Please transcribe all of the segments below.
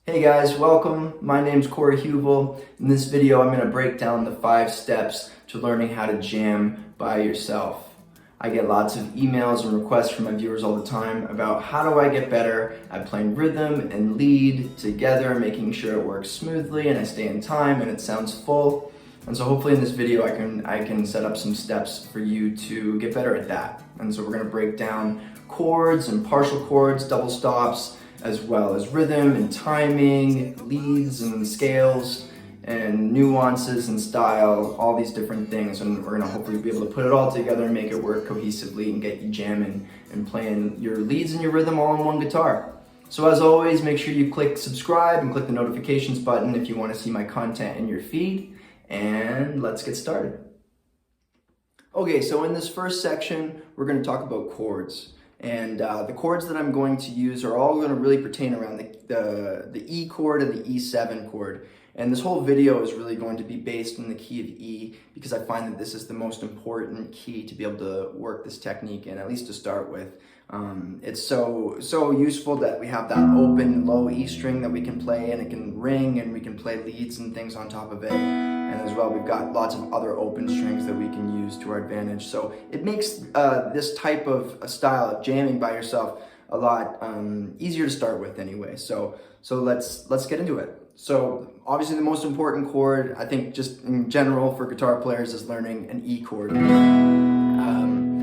Hey guys, welcome. My name's Heuvel. In this video, I'm going to break down the 5 steps to learning how to jam by yourself. I get lots of emails and requests from my viewers all the time about how do I get better at playing rhythm and lead together, making sure it works smoothly and I stay in time and it sounds full. And so hopefully in this video I can set up some steps for you to get better at that. And so we're going to break down chords and partial chords, double stops, as well as rhythm and timing, leads and scales, and nuances and style, all these different things. And we're gonna hopefully be able to put it all together and make it work cohesively and get you jamming and playing your leads and your rhythm all on one guitar. So as always, make sure you click subscribe and click the notifications button if you want to see my content in your feed. And let's get started. Okay, so in this first section, we're going to talk about chords. And the chords that I'm going to use are all going to really pertain around the E chord and the E7 chord. And this whole video is really going to be based in the key of E because I find that this is the most important key to be able to work this technique in, at least to start with. It's so useful that we have that open low E string that we can play, and it can ring, and we can play leads and things on top of it. And as well, we've got lots of other open strings that we can use to our advantage. So it makes this type of style of jamming by yourself a lot easier to start with anyway. So let's get into it. So obviously the most important chord, I think just in general for guitar players, is learning an E chord.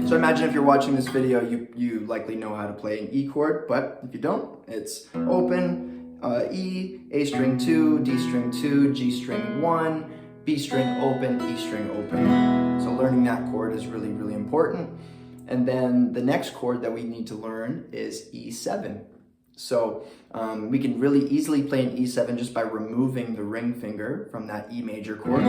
So imagine if you're watching this video, you likely know how to play an E chord, but if you don't, it's open, E, A string 2, D string 2, G string 1, B string open, E string open. So learning that chord is really, really important. And then the next chord that we need to learn is E7. So we can really easily play an E7 just by removing the ring finger from that E major chord.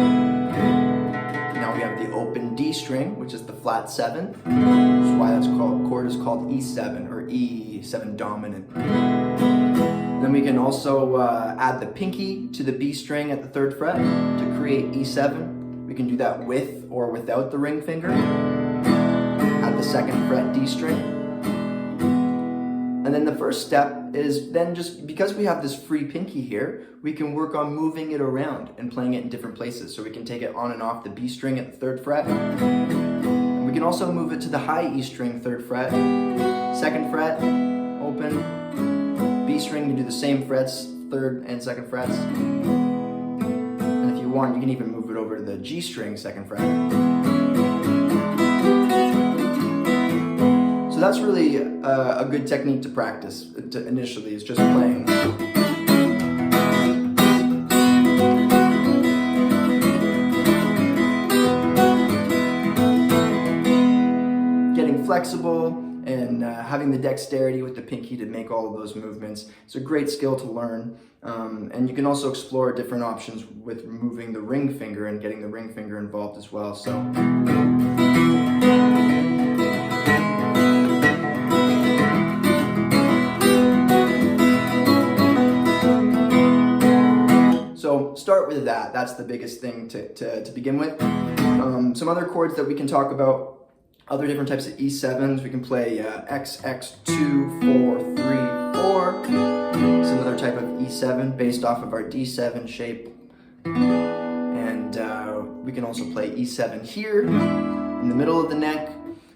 Now we have the open D string, which is the flat 7, which is why that chord is called E7 or E7 dominant. Then we can also add the pinky to the B string at the 3rd fret to create E7. We can do that with or without the ring finger at the 2nd fret D string. And then the first step is then just because we have this free pinky here, we can work on moving it around and playing it in different places. So we can take it on and off the B string at the 3rd fret. And we can also move it to the high E string 3rd fret, 2nd fret, open, B string, you can do the same frets, 3rd and 2nd frets. And if you want, you can even move it over to the G string 2nd fret. So that's really a good technique to practice initially, is just playing. Getting flexible and having the dexterity with the pinky to make all of those movements. It's a great skill to learn. And you can also explore different options with removing the ring finger and getting the ring finger involved as well. So start with that. That's the biggest thing to begin with. Some other chords that we can talk about, other different types of E7s. We can play X, X2, 4, 3, 4. It's another type of E7 based off of our D7 shape. And we can also play E7 here in the middle of the neck.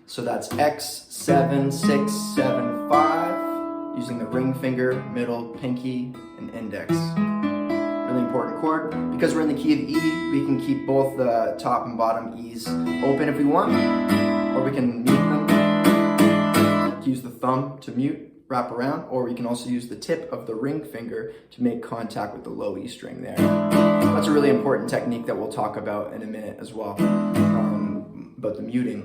So that's X, 7, 6, 7, 5, using the ring finger, middle, pinky, and index. Really important chord. Because we're in the key of E, we can keep both the top and bottom E's open if we want, or we can mute them. Use the thumb to mute, wrap around, or we can also use the tip of the ring finger to make contact with the low E string there. That's a really important technique that we'll talk about in a minute as well, about the muting.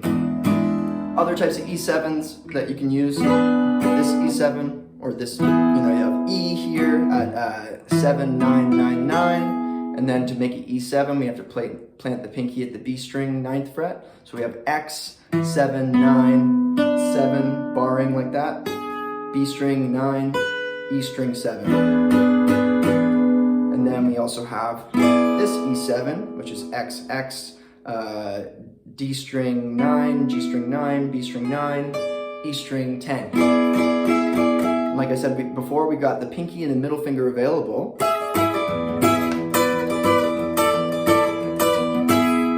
Other types of E7s that you can use, this E7, or this, you have E here at 7, 9, 9, 9, and then to make it E7, we have to plant the pinky at the B string 9th fret. So we have X, 7, 9, 7, barring like that, B string 9, E string 7. And then we also have this E7, which is X, X, D string 9, G string 9, B string 9, E string 10. And like I said before, we got the pinky and the middle finger available.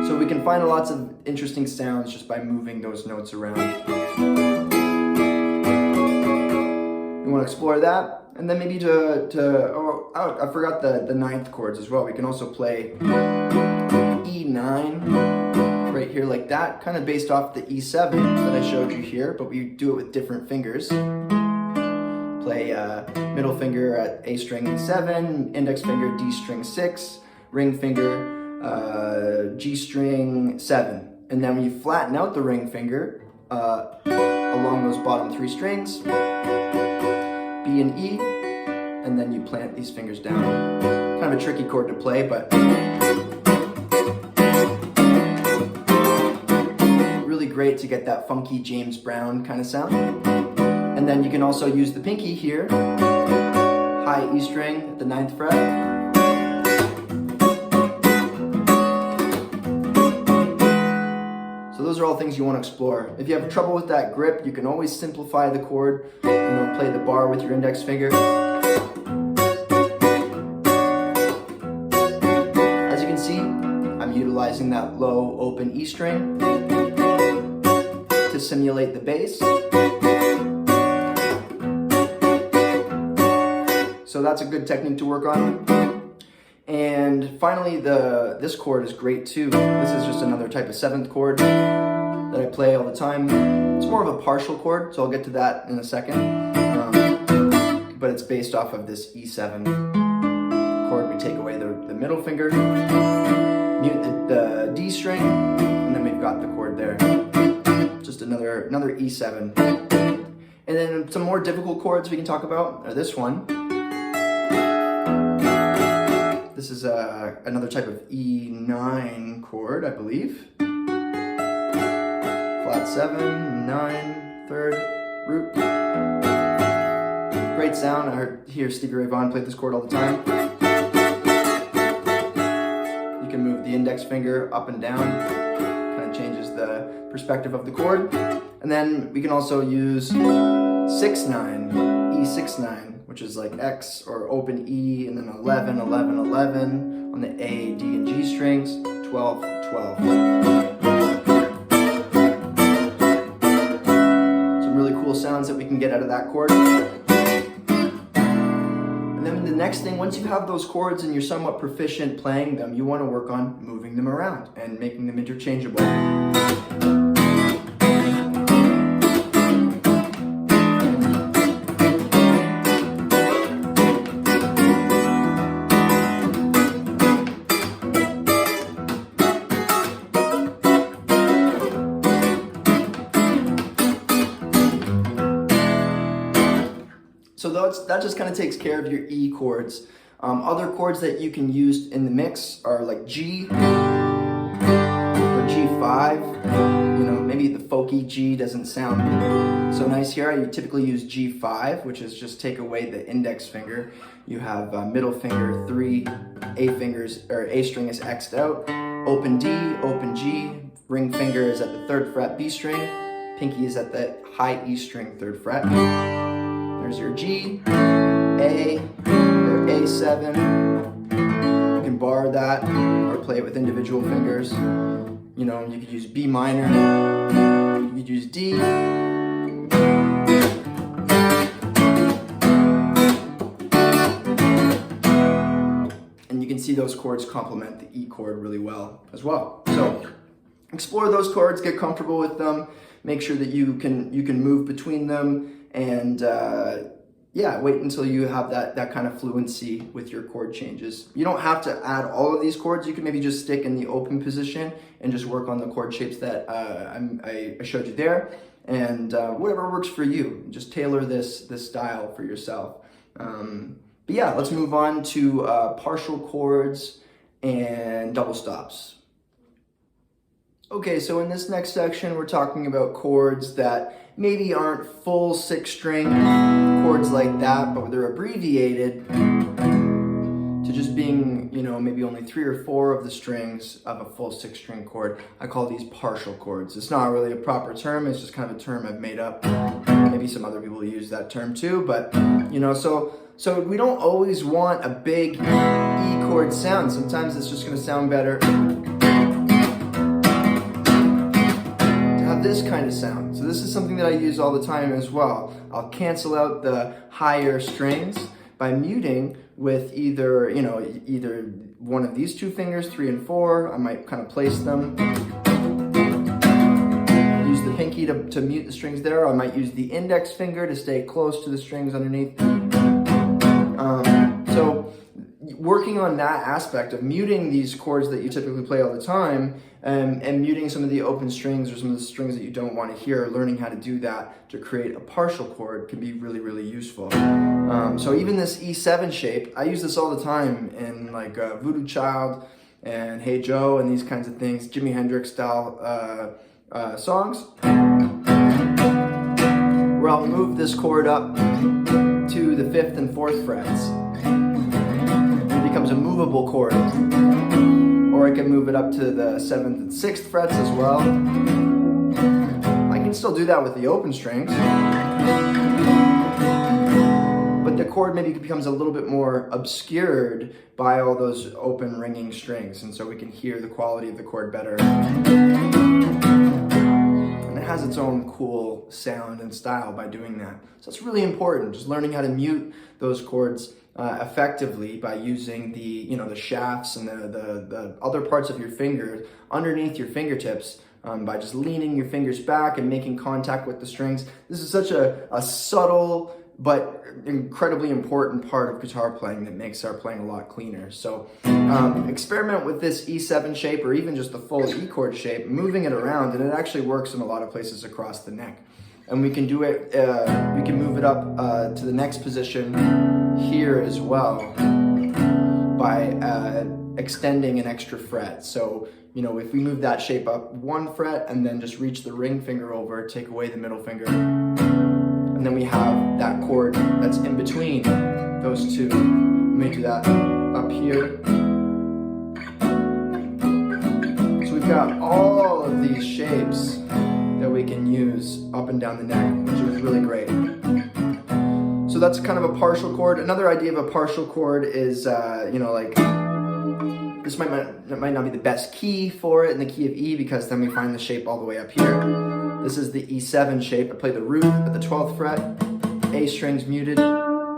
So we can find lots of interesting sounds just by moving those notes around. You want to explore that. And then maybe I forgot the ninth chords as well. We can also play E9 right here like that, kind of based off the E7 that I showed you here, but we do it with different fingers. Play middle finger at A string E7, index finger D string 6, ring finger G string 7. And then when you flatten out the ring finger along those bottom 3 strings, B and E, and then you plant these fingers down. Kind of a tricky chord to play, but really great to get that funky James Brown kind of sound. And then you can also use the pinky here, high E string at the 9th fret. So those are all things you want to explore. If you have trouble with that grip, you can always simplify the chord. Play the bar with your index finger. As you can see, I'm utilizing that low open E string to simulate the bass. So that's a good technique to work on. And finally, this chord is great too. This is just another type of 7th chord that I play all the time. It's more of a partial chord, so I'll get to that in a second. But it's based off of this E7 chord. We take away the middle finger, mute the D string, and then we've got the chord there. Just another E7. And then some more difficult chords we can talk about are this one. This is another type of E9 chord, I believe. Flat 7, 9, 3rd, root. Great sound. I hear Stevie Ray Vaughan play this chord all the time. You can move the index finger up and down. Kind of changes the perspective of the chord. And then we can also use 6-9, E6-9, which is like X or open E, and then 11, 11, 11 on the A, D, and G strings, 12, 12. Some really cool sounds that we can get out of that chord. And then the next thing, once you have those chords and you're somewhat proficient playing them, you want to work on moving them around and making them interchangeable. So that just kind of takes care of your E chords. Other chords that you can use in the mix are like G or G5. You know, maybe the folky G doesn't sound so nice here. I typically use G5, which is just take away the index finger. You have middle finger 3, A fingers or A string is X'd out. Open D, open G. Ring finger is at the 3rd fret B string. Pinky is at the high E string 3rd fret. There's your G, A, or A7. You can bar that or play it with individual fingers. You know, you could use B minor, you could use D. And you can see those chords complement the E chord really well as well. So explore those chords, get comfortable with them, make sure that you can move between them. And yeah, wait until you have that kind of fluency with your chord changes. You don't have to add all of these chords. You can maybe just stick in the open position and just work on the chord shapes that I showed you there. And whatever works for you, just tailor this style for yourself. But yeah, let's move on to partial chords and double stops. Okay, so in this next section, we're talking about chords that maybe aren't full 6-string chords like that, but they're abbreviated to just being, you know, maybe only 3 or 4 of the strings of a full 6-string chord. I call these partial chords. It's not really a proper term, it's just kind of a term I've made up. Maybe some other people use that term too, but you know, so we don't always want a big E chord sound. Sometimes it's just going to sound better to have this kind of sound. So this is something that I use all the time as well. I'll cancel out the higher strings by muting with either one of these two fingers, 3 and 4. I might kind of place them. Use the pinky to mute the strings there. I might use the index finger to stay close to the strings underneath. So working on that aspect of muting these chords that you typically play all the time, and muting some of the open strings or some of the strings that you don't want to hear, learning how to do that to create a partial chord can be really, really useful. So even this E7 shape, I use this all the time in like Voodoo Child and Hey Joe and these kinds of things, Jimi Hendrix style songs, where I'll move this chord up to the 5th and 4th frets. It becomes a movable chord. Or I can move it up to the 7th and 6th frets as well. I can still do that with the open strings. But the chord maybe becomes a little bit more obscured by all those open ringing strings. And so we can hear the quality of the chord better. And it has its own cool sound and style by doing that. So it's really important, just learning how to mute those chords effectively by using the shafts and the other parts of your fingers underneath your fingertips, by just leaning your fingers back and making contact with the strings. This is such a subtle but incredibly important part of guitar playing that makes our playing a lot cleaner. So experiment with this E7 shape or even just the full E chord shape, moving it around, and it actually works in a lot of places across the neck. And we can do it, we can move it up to the next position here as well by extending an extra fret. So, if we move that shape up 1 fret and then just reach the ring finger over, take away the middle finger, and then we have that chord that's in between those two. Let me do that up here. So we've got all of these shapes that we can use up and down the neck, which is really great. So that's kind of a partial chord. Another idea of a partial chord is, this might not be the best key for it in the key of E, because then we find the shape all the way up here. This is the E7 shape. I play the root at the 12th fret, A string's muted,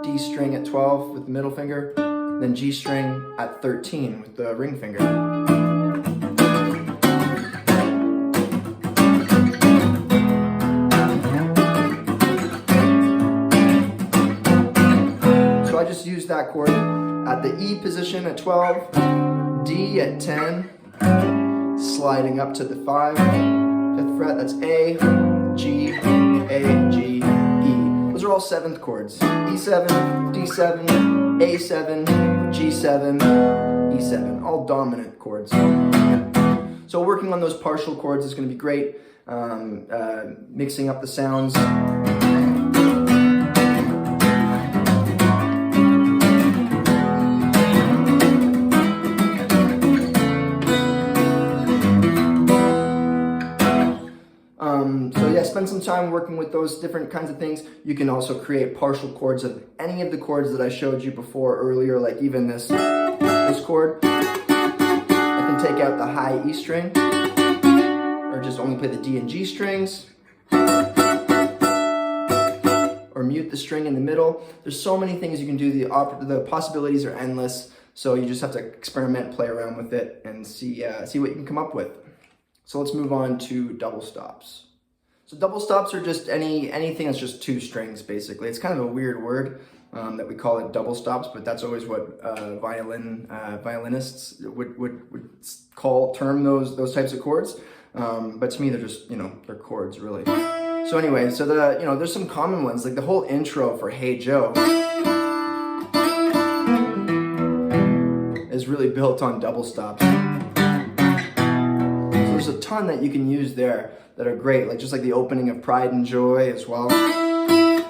D string at 12 with the middle finger, then G string at 13 with the ring finger. So I just use that chord at the E position at 12, D at 10, sliding up to the 5th fret, that's A, G, E. Those are all 7th chords. E7, D7, A7, G7, E7, all dominant chords. So working on those partial chords is going to be great, mixing up the sounds. So yeah, spend some time working with those different kinds of things. You can also create partial chords of any of the chords that I showed you before earlier, like even this chord. I can take out the high E string, or just only play the D and G strings, or mute the string in the middle. There's so many things you can do. The possibilities are endless. So you just have to experiment, play around with it, and see what you can come up with. So let's move on to double stops. So double stops are just anything that's just 2 strings, basically. It's kind of a weird word that we call it double stops, but that's always what violinists would term those types of chords. But to me, they're just they're chords really. So anyway, so there's some common ones, like the whole intro for Hey Joe is really built on double stops. There's a ton that you can use there that are great, like just like the opening of Pride and Joy as well.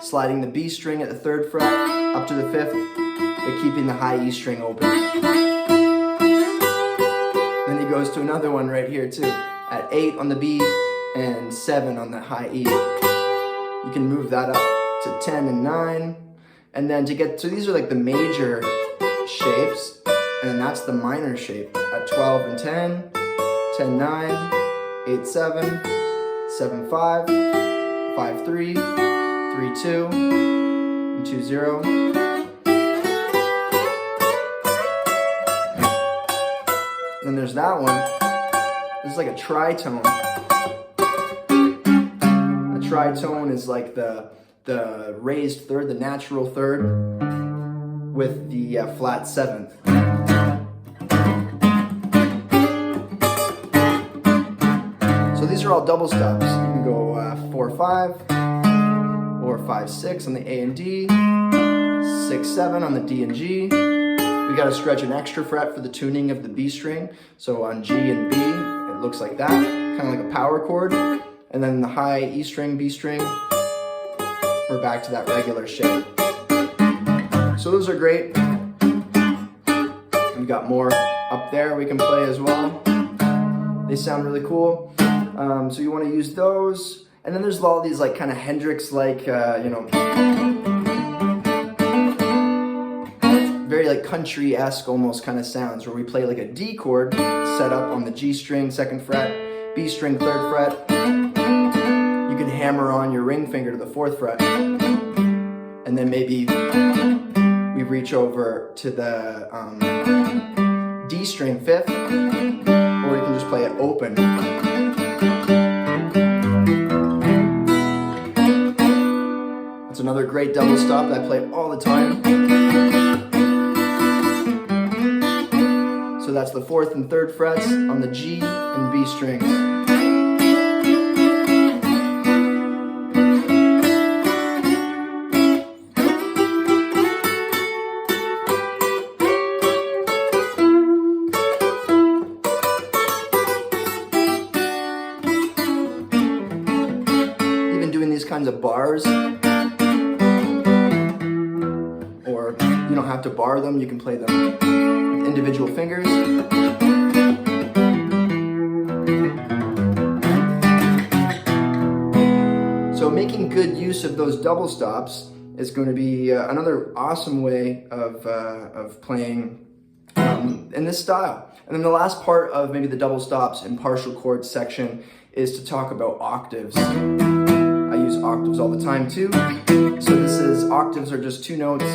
Sliding the B string at the 3rd fret up to the 5th, but keeping the high E string open. Then he goes to another one right here too, at 8 on the B and 7 on the high E. you can move that up to 10 and 9. And then to get, so these are like the major shapes, and then that's the minor shape at 12 and 10, 10, 9, 8, 7, 7, 5, 5, 3, 3, 2, and 2, 0. Then there's that one. This is like a tritone. A tritone is like the raised third, the natural third, with the flat seventh. So these are all double stops. You can go 4-5 or 5-6 on the A and D, 6-7 on the D and G. We got to stretch an extra fret for the tuning of the B string. So on G and B, it looks like that, kind of like a power chord. And then the high E string, B string, we're back to that regular shape. So those are great. We've got more up there we can play as well. They sound really cool. So you want to use those. And then there's all these like kind of Hendrix-like, very like country-esque almost kind of sounds, where we play like a D chord set up on the G string, 2nd fret, B string, 3rd fret. You can hammer on your ring finger to the 4th fret. And then maybe we reach over to the D string, 5th, or you can just play it open. That's another great double stop that I play all the time. So that's the 4th and 3rd frets on the G and B strings. Even doing these kinds of bars, or you don't have to bar them, you can play them with individual fingers. So making good use of those double stops is going to be another awesome way of playing in this style. And then the last part of maybe the double stops in partial chords section is to talk about octaves. I use octaves all the time too. So octaves are just 2 notes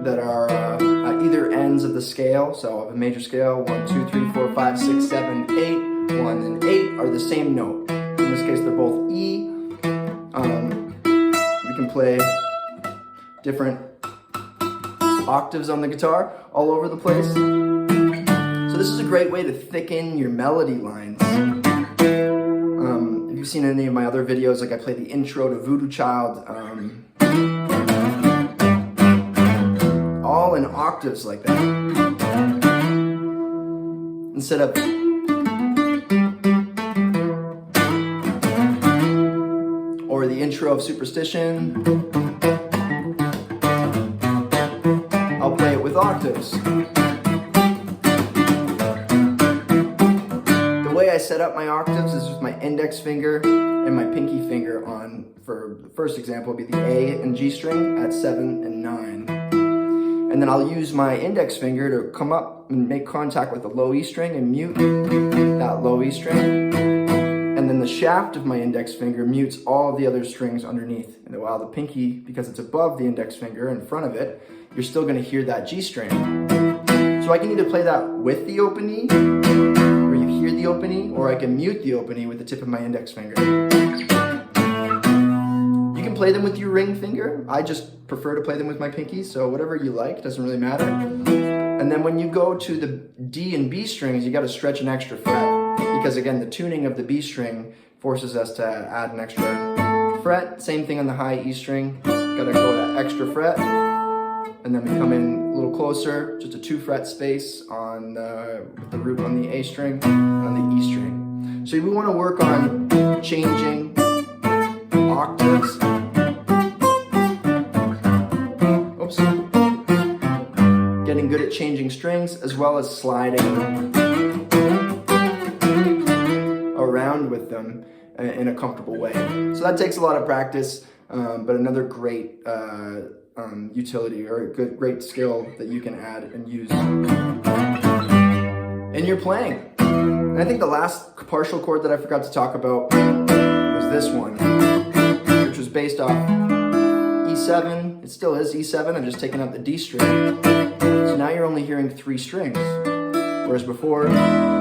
that are at either ends of the scale. So of a major scale, 1, 2, 3, 4, 5, 6, 7, 8. 1 and 8 are the same note. In this case, they're both E. We can play different octaves on the guitar all over the place. So this is a great way to thicken your melody lines. If you've seen any of my other videos, like I play the intro to Voodoo Child, all in octaves like that. Instead of or the intro of Superstition, I'll play it with octaves. The way I set up my octaves is with my index finger and my pinky finger on, for the first example, would be the A and G string at 7 and 9. And then I'll use my index finger to come up and make contact with the low E string and mute that low E string. And then the shaft of my index finger mutes all the other strings underneath. And while the pinky, because it's above the index finger in front of it, you're still going to hear that G string. So I can either play that with the open E, where you hear the open E, or I can mute the open E with the tip of my index finger. You can play them with your ring finger. I just prefer to play them with my pinky, so whatever you like, doesn't really matter. And then when you go to the D and B strings, you got to stretch an extra fret. Because again, the tuning of the B string forces us to add an extra fret. Same thing on the high E string. Gotta go that extra fret. And then we come in a little closer, just a 2 fret space on the root on the A string and on the E string. So we want to work on changing octaves. Oops. Getting good at changing strings as well as sliding around with them in a comfortable way. So that takes a lot of practice. but another great utility or a great skill that you can add and use in your playing. And I think the last partial chord that I forgot to talk about was this one, which was based off E7. It still is E7. I'm just taking out the D string. So now you're only hearing 3 strings. Whereas before,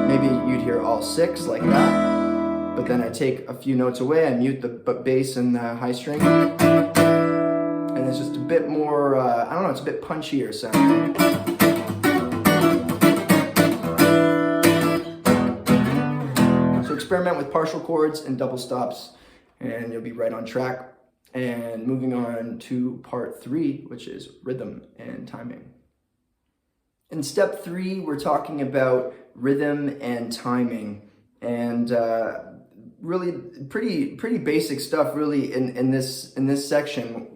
maybe you'd hear all 6 like that. But then I take a few notes away, I mute the bass and the high string. And it's just a bit more, I don't know, it's a bit punchier sounding. So experiment with partial chords and double stops, and you'll be right on track. And moving on to part 3, which is rhythm and timing. In step 3, we're talking about rhythm and timing, and really pretty basic stuff really in this section.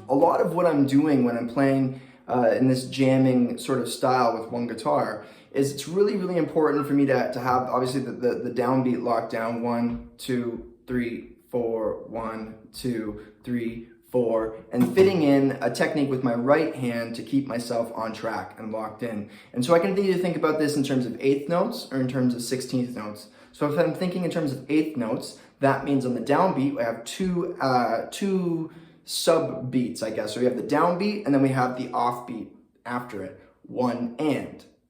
A lot of what I'm doing when I'm playing in this jamming sort of style with one guitar is it's really important for me to have obviously the downbeat locked down, 1, 2, 3, 4, 1, 2, 3, 4, and fitting in a technique with my right hand to keep myself on track and locked in. And so I can either think about this in terms of eighth notes or in terms of 16th notes. So if I'm thinking in terms of eighth notes, that means on the downbeat, I have two sub beats, I guess. So we have the downbeat and then we have the offbeat after it, 1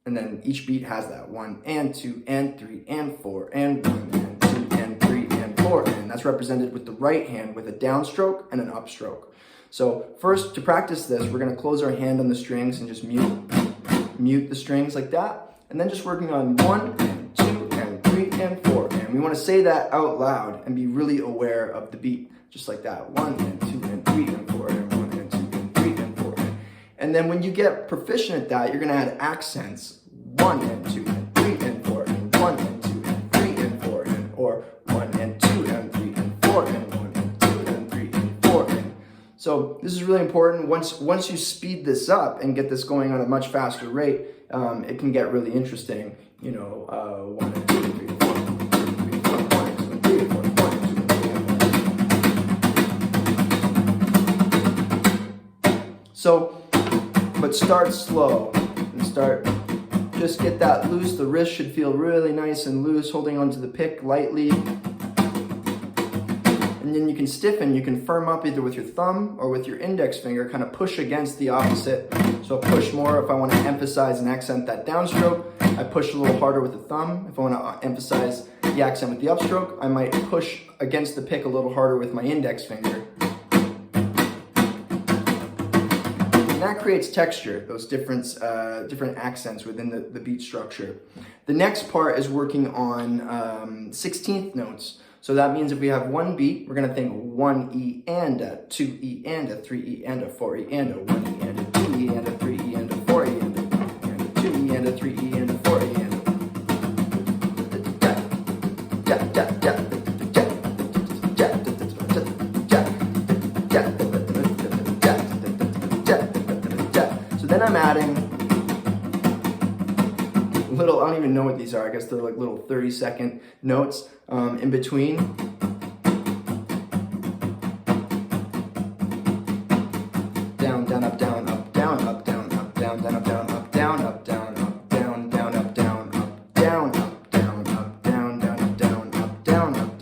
and then each beat has that 1 and 2 and 3 and 4 and 1 and 2 and 3 and 4 and that's represented with the right hand with a downstroke and an upstroke. So first, to practice this, we're going to close our hand on the strings and just mute the strings like that, and then just working on 1 and 2 and 3 and 4, and we want to say that out loud and be really aware of the beat, just like that, 1 and 2 and 3 and 4 and 1 and 2 and 3 and 4. And then when you get proficient at that, you're going to add accents, 1 and 2 and 3 and 4 and 1 and 2 and 3 and 4 and, or 1 and 2 and 3 and 4 and 1 and 2 and 3 and 4 and. So this is really important. Once you speed this up and get this going on a much faster rate, it can get really interesting. You know, 1 and 2 and 3 and 4, 1 and 2 and 3 and 4, 1 and 2 and 3 and 4, 1 and 2 and 3 and 4. So, but start slow and just get that loose. The wrist should feel really nice and loose, holding onto the pick lightly. And then you can stiffen, you can firm up either with your thumb or with your index finger, kind of push against the opposite. So push more if I want to emphasize and accent that downstroke. I push a little harder with the thumb. If I want to emphasize the accent with the upstroke, I might push against the pick a little harder with my index finger. And that creates texture, those different accents within the beat structure. The next part is working on 16th notes. So that means if we have one beat, we're going to think 1 E and a, 2 E and a, 3 E and a, 4 E and a, 1 E and a, 2 E and a, 3 E and a, 4 E and a, 2 E and a, 3 E and a, 4 E and a. So then I'm adding little, I don't even know what these are. I guess they're like little 30-second notes in between. Down, down, up, down, up, down, up, down, up, down, down, up, down, up, down, up, down, up, down, down, up, down, up, down, up, down, up, down, down, up, down, up,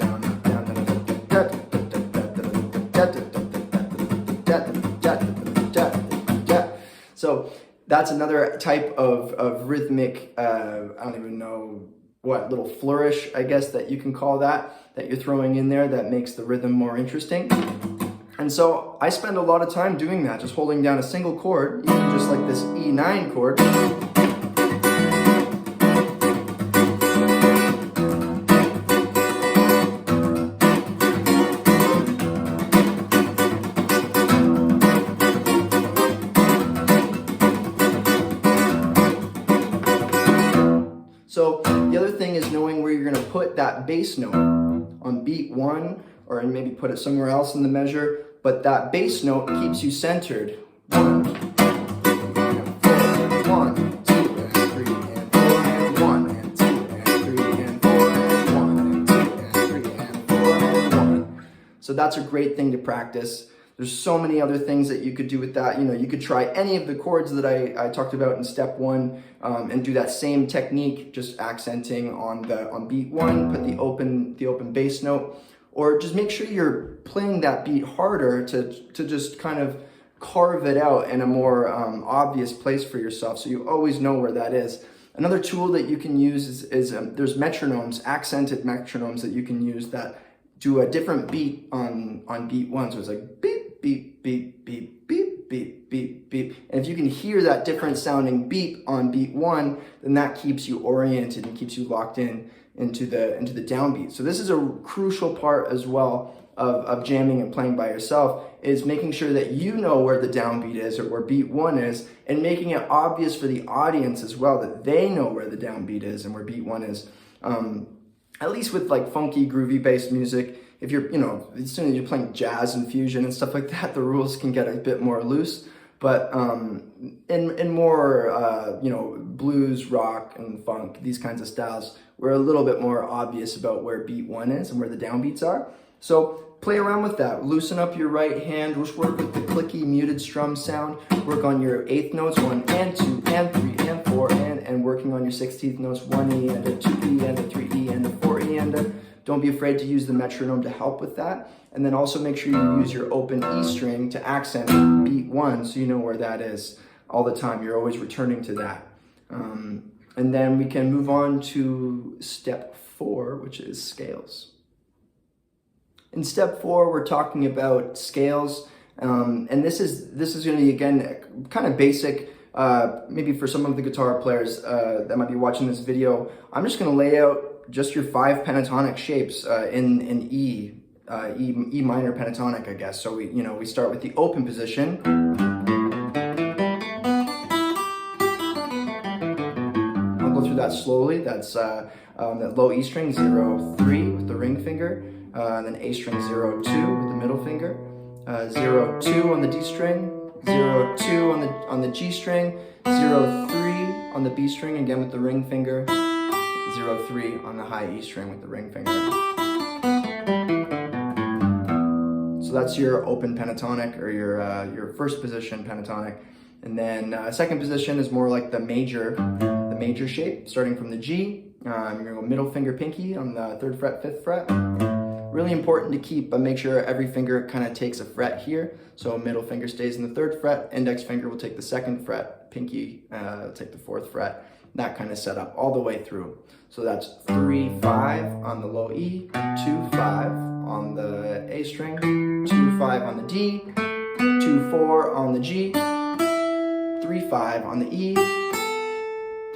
down, up, down, up, down, down. So that's another type of rhythmic, I don't even know what, little flourish, I guess that you can call that you're throwing in there that makes the rhythm more interesting. And so I spend a lot of time doing that, just holding down a single chord, even just like this E9 chord. So the other thing is knowing where you're going to put that bass note on beat 1, or maybe put it somewhere else in the measure, but that bass note keeps you centered. 1, 2, and 4, and 1, and 2, and 3, and 4, and 1, and 2, and 3, and 4, and 1, and 2, and 3, and 4, and 1. So that's a great thing to practice. There's so many other things that you could do with that. You know, you could try any of the chords that I talked about in step 1 and do that same technique, just accenting on beat 1, put the open bass note, or just make sure you're playing that beat harder to just kind of carve it out in a more obvious place for yourself, so you always know where that is. Another tool that you can use is there's metronomes, accented metronomes that you can use that do a different beat on beat 1. So it's like beep, beep, beep, beep, beep, beep, beep, beep. And if you can hear that different sounding beep on beat 1, then that keeps you oriented and keeps you locked into the downbeat. So this is a crucial part as well of jamming and playing by yourself, is making sure that you know where the downbeat is or where beat 1 is, and making it obvious for the audience as well that they know where the downbeat is and where beat 1 is. At least with like funky, groovy based music, if you're, you know, as soon as you're playing jazz and fusion and stuff like that, the rules can get a bit more loose. But in more, you know, blues, rock, and funk, these kinds of styles, we're a little bit more obvious about where beat 1 is and where the downbeats are. So play around with that. Loosen up your right hand. Just work with the clicky, muted strum sound. Work on your 8th notes, 1 and 2 and 3 and 4, and working on your 16th notes, 1E and a 2E and a 3E and a 4E and a. Don't be afraid to use the metronome to help with that. And then also make sure you use your open E string to accent beat 1, so you know where that is all the time. You're always returning to that. And then we can move on to step 4, which is scales. In step 4, we're talking about scales, and this is going to be, again, kind of basic. Maybe for some of the guitar players that might be watching this video, I'm just going to lay out just your 5 pentatonic shapes in E minor pentatonic, I guess. So we start with the open position. I'll go through that slowly. That's that low E string, 0, 3 with the ring finger. Then A string 0, 2 with the middle finger, 0, 2 on the D string, 0, 2 on the G string, 0, 3 on the B string, again with the ring finger, 0, 3 on the high E string with the ring finger. So that's your open pentatonic, or your first position pentatonic. And then second position is more like the major shape, starting from the G. You're gonna go middle finger pinky on the 3rd fret, 5th fret. Really important to make sure every finger kind of takes a fret here. So middle finger stays in the 3rd fret, index finger will take the 2nd fret, pinky will take the 4th fret. That kind of setup all the way through. So that's 3, 5 on the low E, 2, 5 on the A string, 2, 5 on the D, 2, 4 on the G, 3, 5 on the E,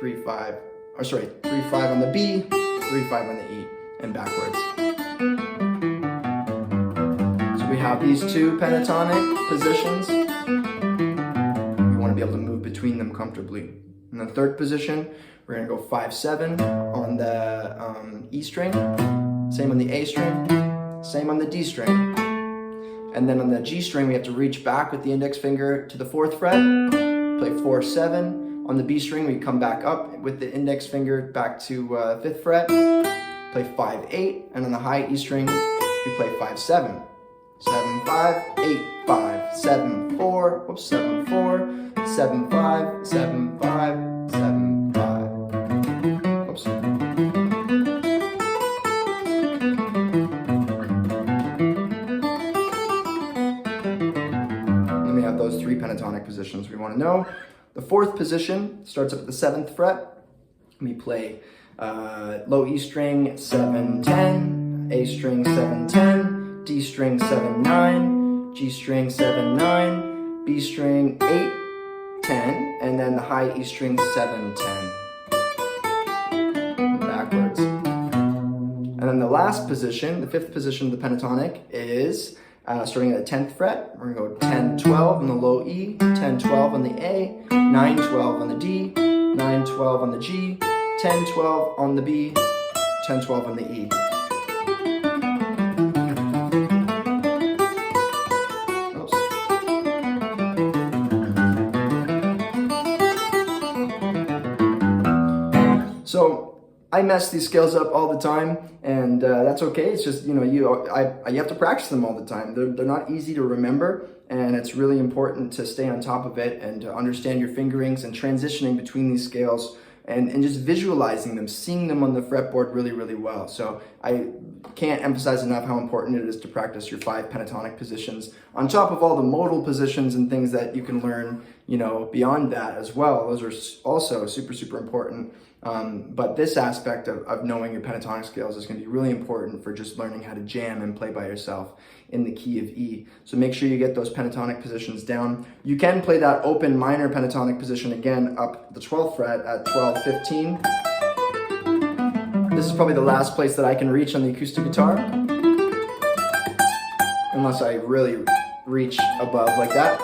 3, 5 on the B, 3, 5 on the E, and backwards. We have these 2 pentatonic positions. You want to be able to move between them comfortably. In the 3rd position, we're going to go 5, 7 on the E string, same on the A string, same on the D string. And then on the G string, we have to reach back with the index finger to the 4th fret, play 4, 7. On the B string, we come back up with the index finger back to 5th fret, play 5, 8, and on the high E string, we play 5, 7. 7, 5, 8, 5, 7, 4, 7, 4, 7, 5, 7, 5, 7, 5. Oops. Then we have those 3 pentatonic positions we want to know. The 4th position starts up at the 7th fret. We play low E string, 7, 10, A string, 7, 10, D string 7, 9, G string 7, 9, B string 8, 10, and then the high E string 7, 10. And backwards. And then the last position, the 5th position of the pentatonic, is starting at the 10th fret. We're gonna go 10, 12 on the low E, 10, 12 on the A, 9, 12 on the D, 9, 12 on the G, 10, 12 on the B, 10, 12 on the E. So I mess these scales up all the time, and that's okay. It's just, you know, you have to practice them all the time. They're not easy to remember, and it's really important to stay on top of it and to understand your fingerings and transitioning between these scales and just visualizing them, seeing them on the fretboard really, really well. So I can't emphasize enough how important it is to practice your 5 pentatonic positions on top of all the modal positions and things that you can learn, you know, beyond that as well. Those are also super, super important. But this aspect of knowing your pentatonic scales is going to be really important for just learning how to jam and play by yourself in the key of E. So make sure you get those pentatonic positions down. You can play that open minor pentatonic position again up the 12th fret at 12, 15. This is probably the last place that I can reach on the acoustic guitar, unless I really reach above like that.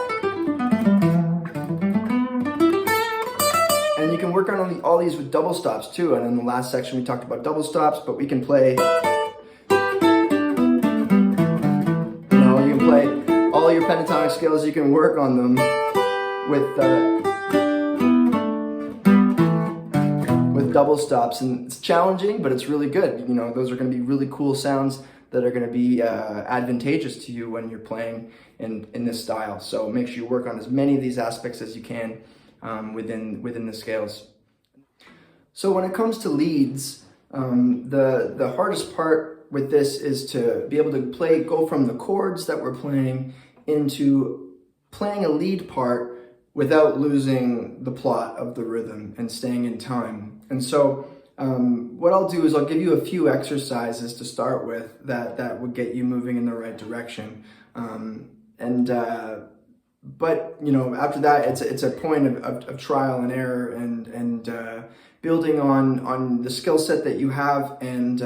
And you can work on all these with double stops too. And in the last section we talked about double stops, but we can play, you know, you can play all your pentatonic scales. You can work on them with double stops, and it's challenging, but it's really good. You know, those are going to be really cool sounds that are going to be advantageous to you when you're playing in this style. So make sure you work on as many of these aspects as you can within the scales. So when it comes to leads, the hardest part with this is to be able to go from the chords that we're playing into playing a lead part without losing the plot of the rhythm and staying in time. And so what I'll do is I'll give you a few exercises to start with that would get you moving in the right direction. But you know, after that, it's a point of trial and error and building on the skill set that you have and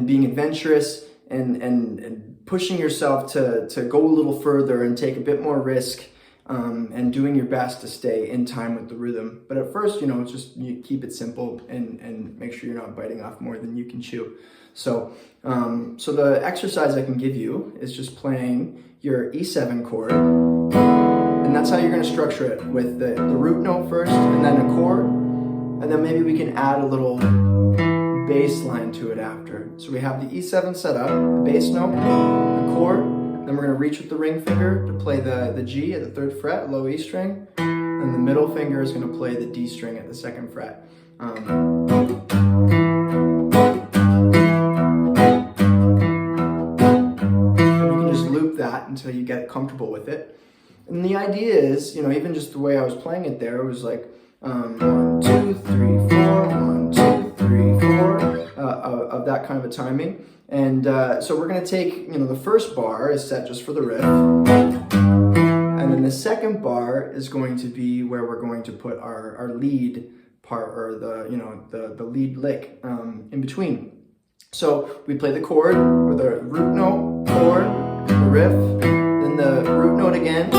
being adventurous and pushing yourself to go a little further and take a bit more risk, and doing your best to stay in time with the rhythm. But at first, you know, it's just you keep it simple and make sure you're not biting off more than you can chew. So the exercise I can give you is just playing your E7 chord, and that's how you're going to structure it, with the root note first and then a chord, and then maybe we can add a little bass line to it after. So we have the E7 set up, the bass note, the chord, then we're going to reach with the ring finger to play the G at the 3rd fret, low E string, and the middle finger is going to play the D string at the 2nd fret. That until you get comfortable with it. And the idea is, you know, even just the way I was playing it there, it was like 1, 2, 3, 4, 1, 2, 3, 4 of that kind of a timing. And so we're going to take, you know, the first bar is set just for the riff, and then the second bar is going to be where we're going to put our lead part, or the lead lick in between. So we play the chord with a root note, chord, the riff, then the root note again,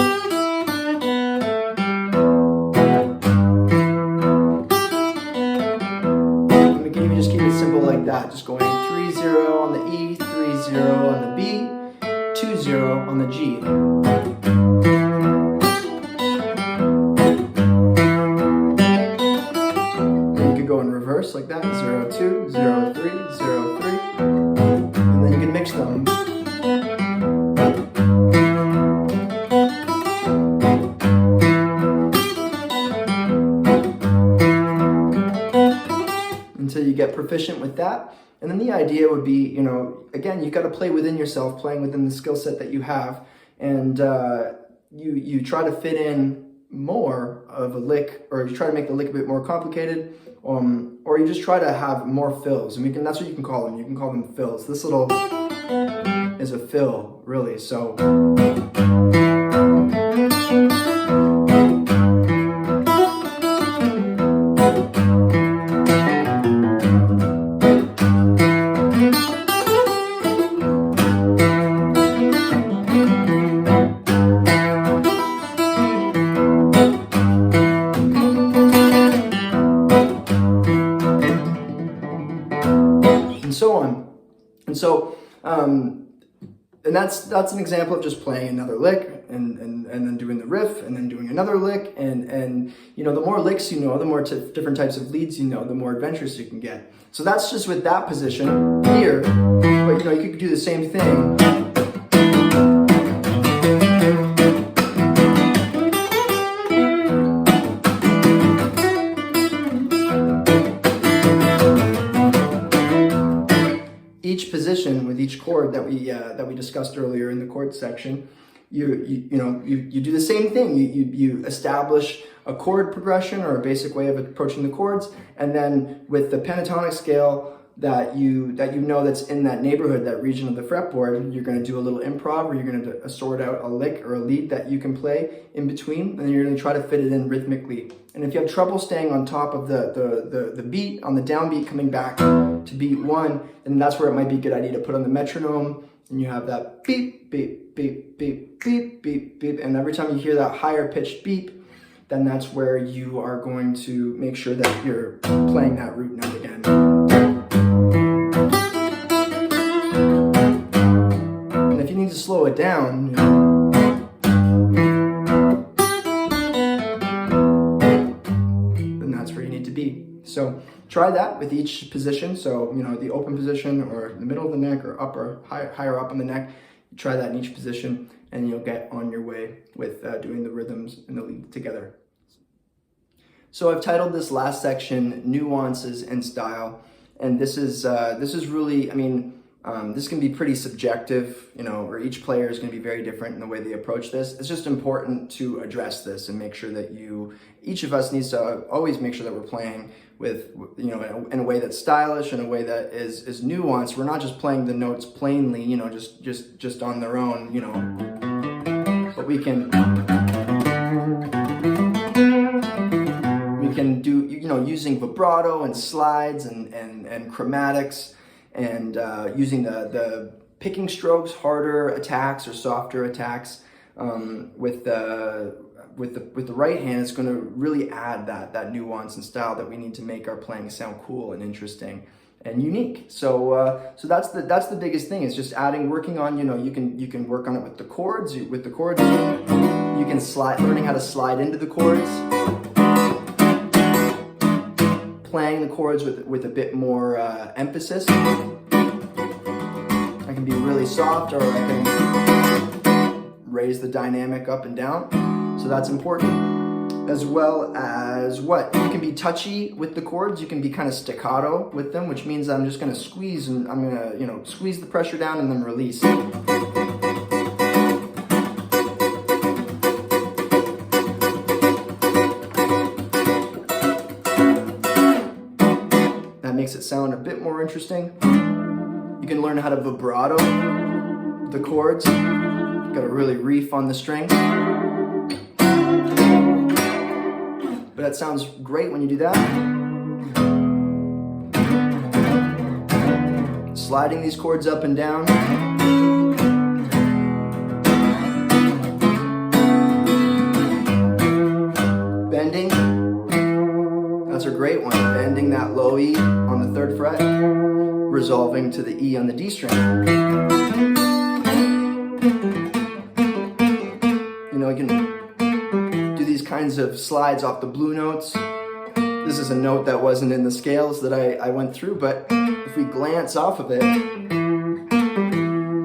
and we can even just keep it simple like that, just going 3-0 on the E, 3-0 on the B, 2-0 on the G. And you could go in reverse like that, 0-2, 0-3, 0-3, and then you can mix them. Until you get proficient with that. And then the idea would be, you know, again, you got to play within yourself, playing within the skill set that you have, and you try to fit in more of a lick, or you try to make the lick a bit more complicated, or you just try to have more fills. And that's what you can call them. You can call them fills. This little is a fill, really. So. So on. And so, and that's an example of just playing another lick and then doing the riff, and then doing another lick, and you know, the more licks you know, the more different types of leads you know, the more adventurous you can get. So that's just with that position here, but you know, you could do the same thing. Each position with each chord that we discussed earlier in the chord section, you do the same thing. You establish a chord progression or a basic way of approaching the chords, and then with the pentatonic scale that you know that's in that neighborhood, that region of the fretboard, you're going to do a little improv, or you're going to sort out a lick or a lead that you can play in between, and you're going to try to fit it in rhythmically. And if you have trouble staying on top of the beat, on the downbeat coming back to beat one, then that's where it might be a good idea to put on the metronome, and you have that beep, beep, beep, beep, beep, beep, beep, and every time you hear that higher pitched beep, then that's where you are going to make sure that you're playing that root note again. And if you need to slow it down, you know, then that's where you need to be. So try that with each position. So, you know, the open position or the middle of the neck or up or higher up on the neck, try that in each position, and you'll get on your way with doing the rhythms and the lead together. So I've titled this last section Nuances and Style, and this is really, I mean, this can be pretty subjective, you know, or each player is going to be very different in the way they approach this. It's just important to address this and make sure that each of us needs to always make sure that we're playing with, you know, in a way that's stylish, in a way that is nuanced. We're not just playing the notes plainly, you know, just on their own, you know, but we can do, you know, using vibrato and slides and chromatics, and using the picking strokes, harder attacks or softer attacks with the right hand. It's going to really add that nuance and style that we need to make our playing sound cool and interesting and unique. So that's the biggest thing, is just working on, you know, you can work on it with the chords. You can learning how to slide into the chords, playing the chords with a bit more emphasis. I can be really soft, or I can raise the dynamic up and down. So that's important, as well as you can be touchy with the chords. You can be kind of staccato with them, which means I'm just going to squeeze, and I'm going to, you know, squeeze the pressure down and then release. Makes it sound a bit more interesting. You can learn how to vibrato the chords. You've got to really reef on the strings. But that sounds great when you do that. Sliding these chords up and down. Bending. That's a great one. Bending that low E on the 3rd fret, resolving to the E on the D string. You know, you can do these kinds of slides off the blue notes. This is a note that wasn't in the scales that I went through, but if we glance off of it,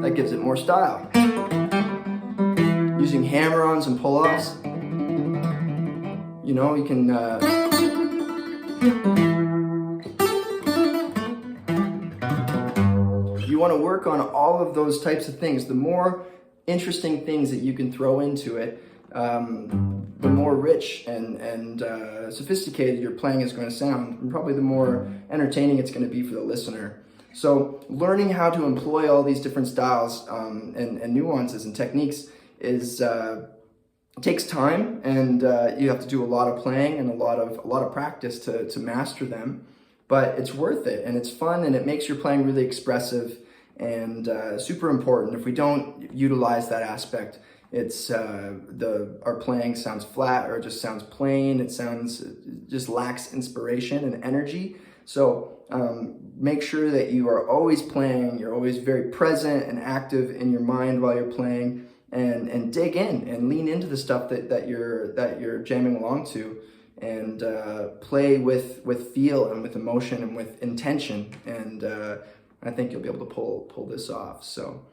that gives it more style. Using hammer-ons and pull-offs, you know, you can you want to work on all of those types of things. The more interesting things that you can throw into it, the more rich and sophisticated your playing is going to sound, and probably the more entertaining it's going to be for the listener. So learning how to employ all these different styles and nuances and techniques takes time, and you have to do a lot of playing and a lot of practice to master them. But it's worth it, and it's fun, and it makes your playing really expressive and super important. If we don't utilize that aspect, it's our playing sounds flat, or it just sounds plain. It just lacks inspiration and energy. So make sure that you are always playing. You're always very present and active in your mind while you're playing. and dig in and lean into the stuff that you're jamming along to, and play with feel and with emotion and with intention, and I think you'll be able to pull this off. So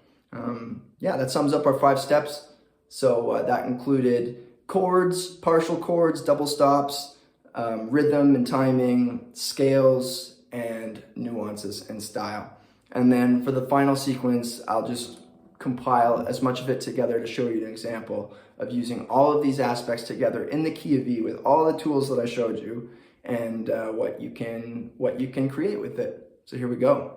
yeah, that sums up our 5 steps. So that included chords, partial chords, double stops, rhythm and timing, scales, and nuances and style. And then for the final sequence, I'll just compile as much of it together to show you an example of using all of these aspects together in the key of E with all the tools that I showed you, and what you can create with it. So here we go.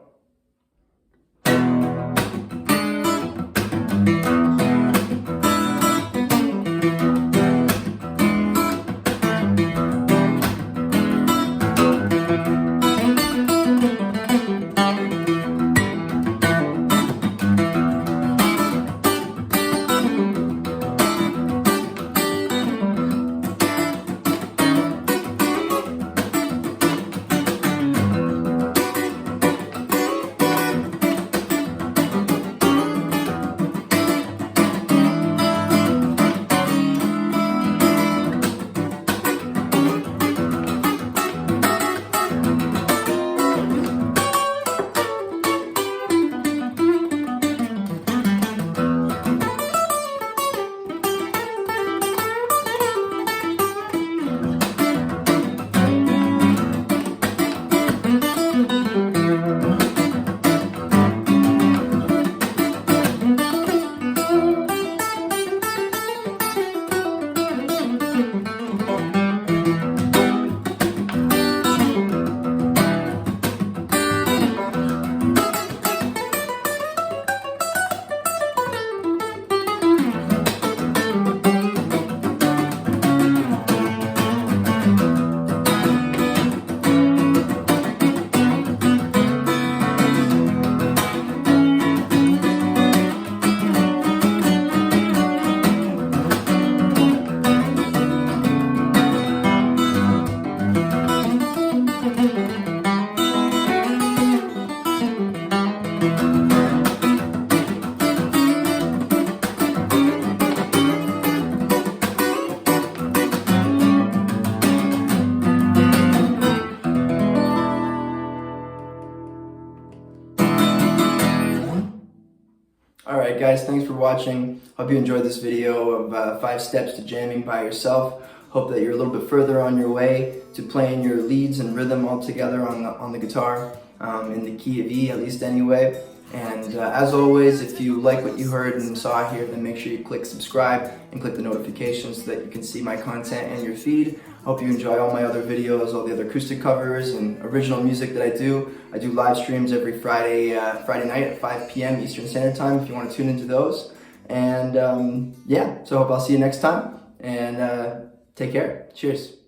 Alright guys, thanks for watching. Hope you enjoyed this video of 5 steps to jamming by yourself. Hope that you're a little bit further on your way to playing your leads and rhythm all together on the guitar, in the key of E, at least anyway. And as always, if you like what you heard and saw here, then make sure you click subscribe and click the notifications so that you can see my content in your feed. Hope you enjoy all my other videos, all the other acoustic covers and original music that I do. I do live streams every Friday night at 5 p.m. Eastern Standard Time if you want to tune into those. And yeah, so I hope I'll see you next time, and take care. Cheers.